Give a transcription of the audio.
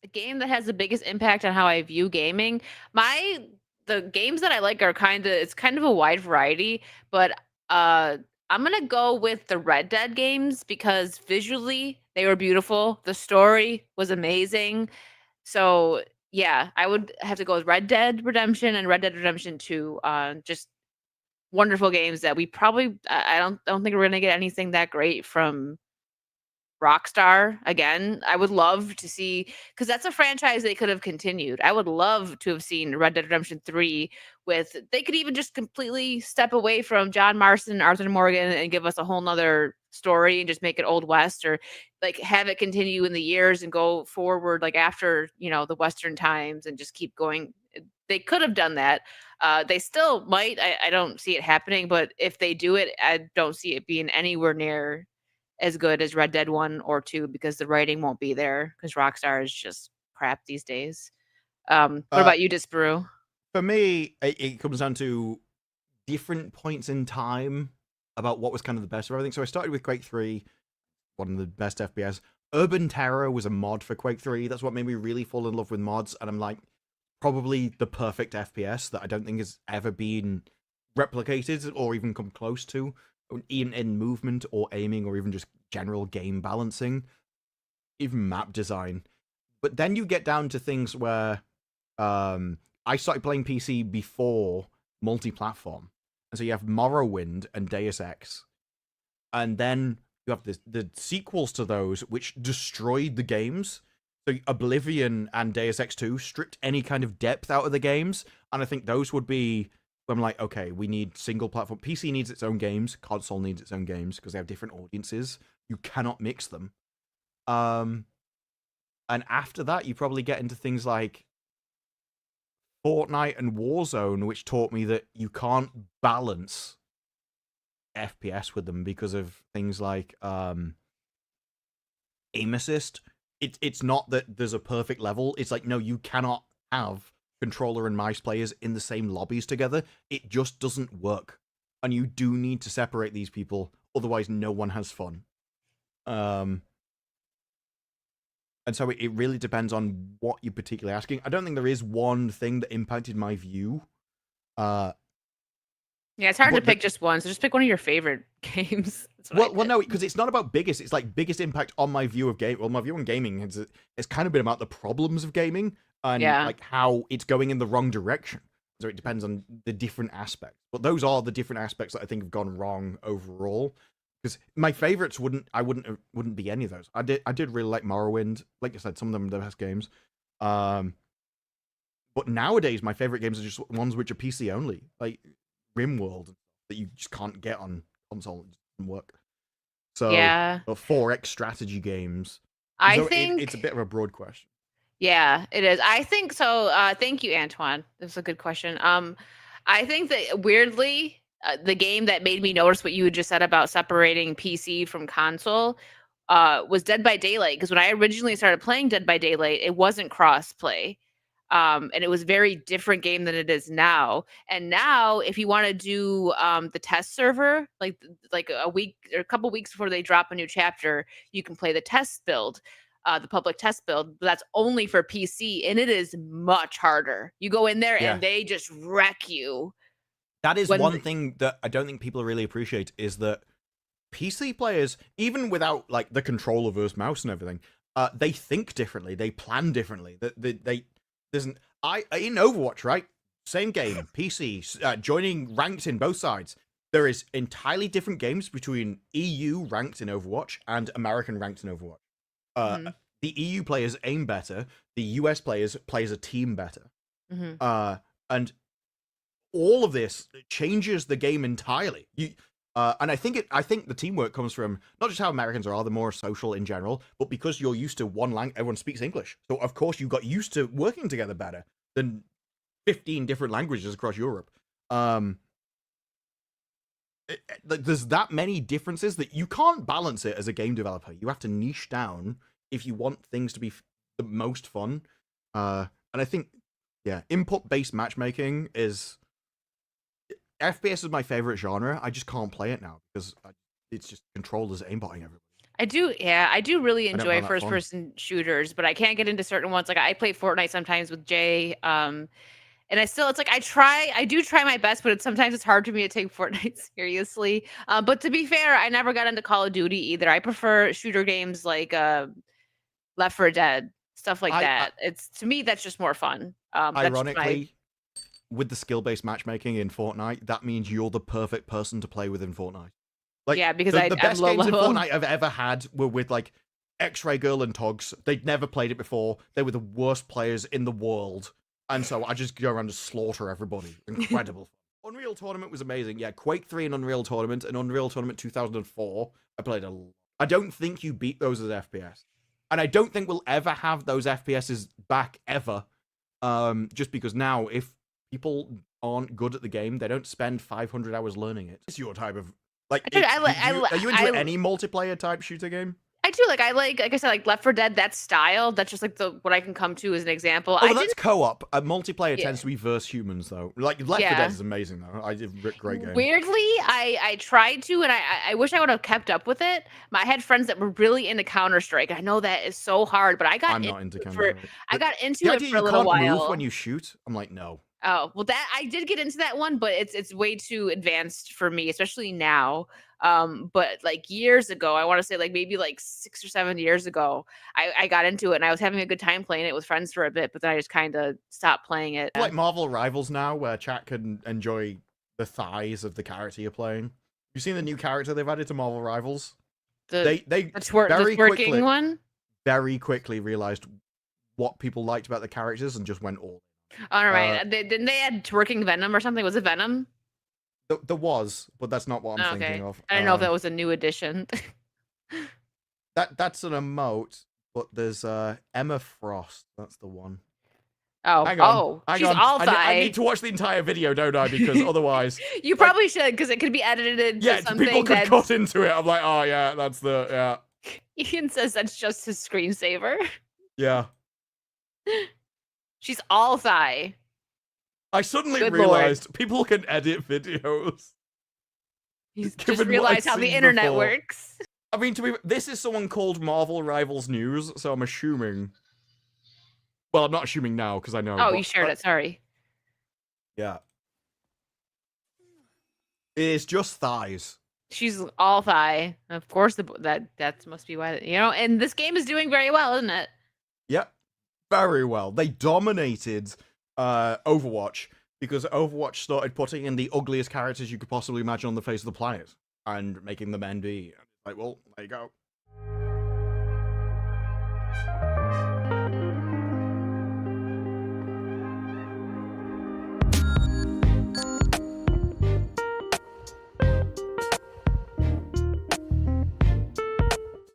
The game that has the biggest impact on how I view gaming, my the games that I like are it's kind of a wide variety, but, uh, I'm gonna go with the Red Dead games because visually, they were beautiful, the story was amazing, so, yeah, I would have to go with Red Dead Redemption and Red Dead Redemption 2, just wonderful games that we probably I don't think we're gonna get anything that great from Rockstar again. I would love to see because that's a franchise they could have continued. I would love to have seen Red Dead Redemption 3 with they could even just completely step away from John Marston and Arthur Morgan and give us a whole 'nother story and just make it Old West or, like, have it continue in the years and go forward, like, after, the Western times and just keep going. They could have done that. They still might. I don't see it happening, but if they do it, I don't see it being anywhere near as good as Red Dead 1 or 2 because the writing won't be there because Rockstar is just crap these days. What Uh, about you, Disparu? for me, it comes down to different points in time about what was kind of the best of everything. So I started with Quake 3, one of the best FPS. Urban Terror was a mod for Quake 3. That's what made me really fall in love with mods. And I'm like, probably the perfect FPS that I don't think has ever been replicated or even come close to, in movement or aiming or even just general game balancing, even map design. But then you get down to things where I started playing PC before multi-platform, and so you have Morrowind and Deus Ex, and then you have the sequels to those which destroyed the games. So Oblivion and Deus Ex 2 stripped any kind of depth out of the games, and I think those would be. I'm like, okay, we need single platform. PC needs its own games, console needs its own games because they have different audiences. You cannot mix them. Um, and after that, you probably get into things like Fortnite and Warzone, which taught me that you can't balance FPS with them because of things like aim assist. It's not that there's a perfect level. It's like, no, you cannot have controller and mouse players in the same lobbies together. It just doesn't work. And you do need to separate these people, otherwise no one has fun. Um and so it really depends on what you're particularly asking. I don't think there is one thing that impacted my view. Uh Yeah, it's hard to but the, pick just one, so just pick one of your favorite games. That's what I well, did. no, because it's not about biggest. It's like biggest impact on my view of game. Well, my view on gaming has kind of been about the problems of gaming and Yeah. like how it's going in the wrong direction. So it depends on the different aspects. But those are the different aspects that I think have gone wrong overall. Because my favorites wouldn't be any of those. I did really like Morrowind. Like I said, some of them are the best games. Um, but nowadays my favorite games are just ones which are PC only, like RimWorld that you just can't get on console. It doesn't work. So, Yeah. 4X strategy games. I So it's a think bit of a broad question. yeah, it is. I think so, thank you, Antoine. That's a good question. I think that weirdly, the game that made me notice what you had just said about separating PC from console, was Dead by Daylight. Because when I originally started playing Dead by Daylight, it wasn't cross-play, and it was a very different game than it is now. And now, if you wanna do, the test server, like a week or a couple weeks before they drop a new chapter, you can play the test build, the public test build, but that's only for PC, and it is much harder. You go in there Yeah. and they just wreck you That is when one thing that I don't think people really appreciate is that PC players, even without like the controller versus mouse and everything, they think differently, they plan differently. They there's an I in Overwatch, right? Same game, PC, joining ranked in both sides. There is entirely different games between EU ranked in Overwatch and American ranked in Overwatch. Uh, Mhm, the EU players aim better. The US players play as a team better. mhm. And all of this changes the game entirely. And I think the teamwork comes from not just how Americans are, they're more social in general, but because you're used to one language, everyone speaks English. So of course you got used to working together better than 15 different languages across Europe. Um, there's that many differences that you can't balance it as a game developer. You have to niche down if you want things to be the most fun. And I think, yeah, input based matchmaking is FPS is my favorite genre. I just can't play it now because it's just controllers aimbotting everybody. I do really I don't enjoy find that first fun. person shooters, but I can't get into certain ones. Like I play Fortnite sometimes with Jay, and it's like I do try my best, but sometimes it's hard for me to take Fortnite seriously. But to be fair, I never got into Call of Duty either. I prefer shooter games like Left 4 Dead, stuff like I that. It's to me that's just more fun. That's just my ironically, with the skill-based matchmaking in Fortnite, that means you're the perfect person to play with in Fortnite. Like yeah, because the I'm best low games in level. Fortnite I've ever had were with like X-Ray Girl and Togs. They'd never played it before. They were the worst players in the world, and so I just go around and slaughter everybody. Incredible. Unreal Tournament was amazing. Yeah, Quake 3 and Unreal Tournament 2004. I played a lot. I don't think you beat those as FPS, and I don't think we'll ever have those FPSs back ever. Just because now, if people aren't good at the game, they don't spend 500 hours learning it. It's your type of like. I, I, Did you are you into I, any multiplayer type shooter game? I do like I said, like Left 4 Dead, that style. That's just like the what I can come to as an example. Oh, I but that's didn't co-op. Multiplayer yeah. tends to be versus humans, though. Like Left 4 Dead Yeah. is amazing, though. I did great game. Weirdly, I tried to, and I wish I would have kept up with it. I had friends that were really into Counter Strike. I know that is so hard, but I'm not into Counter Strike. I got The into it idea for a you little can't move when while. you shoot, I'm like, no. Oh, well that I did get into that one, but it's way too advanced for me, especially now. But like years ago, I want to say like maybe like 6 or 7 years ago, I got into it and I was having a good time playing it with friends for a bit, but then I just kind of stopped playing it. Like Marvel Rivals now, where chat can enjoy the thighs of the character you're playing. You seen the new character they've added to Marvel Rivals? The They the very twerking quickly one. very quickly realized what people liked about the characters and just went all. All Uh, right, didn't they add twerking Venom or something? Was it Venom? there was, but that's not what I'm Oh, thinking okay, of. I don't know if that was a new addition. That's an emote, but there's Emma Frost. That's the one. Oh, Hang she's on. all I thigh. need to watch the entire video, don't I? Because otherwise, You like, probably should, because it could be edited into yeah, people something could that's. cut into it. I'm like, oh yeah, that's the Ian says that's just his screensaver. yeah. She's all thigh. I suddenly Good lord. realized people can edit videos. He's just Given what realized I've how the seen internet before. works. I mean, this is someone called Marvel Rivals News, so I'm assuming. Well, I'm not assuming now because I know. Oh, but, you shared it. Sorry. Yeah. It's just thighs. She's all thigh. Of course, that must be why And this game is doing very well, isn't it? Yep. Very well. They dominated Overwatch because Overwatch started putting in the ugliest characters you could possibly imagine on the face of the planet and making them NB. Like, well, there you go.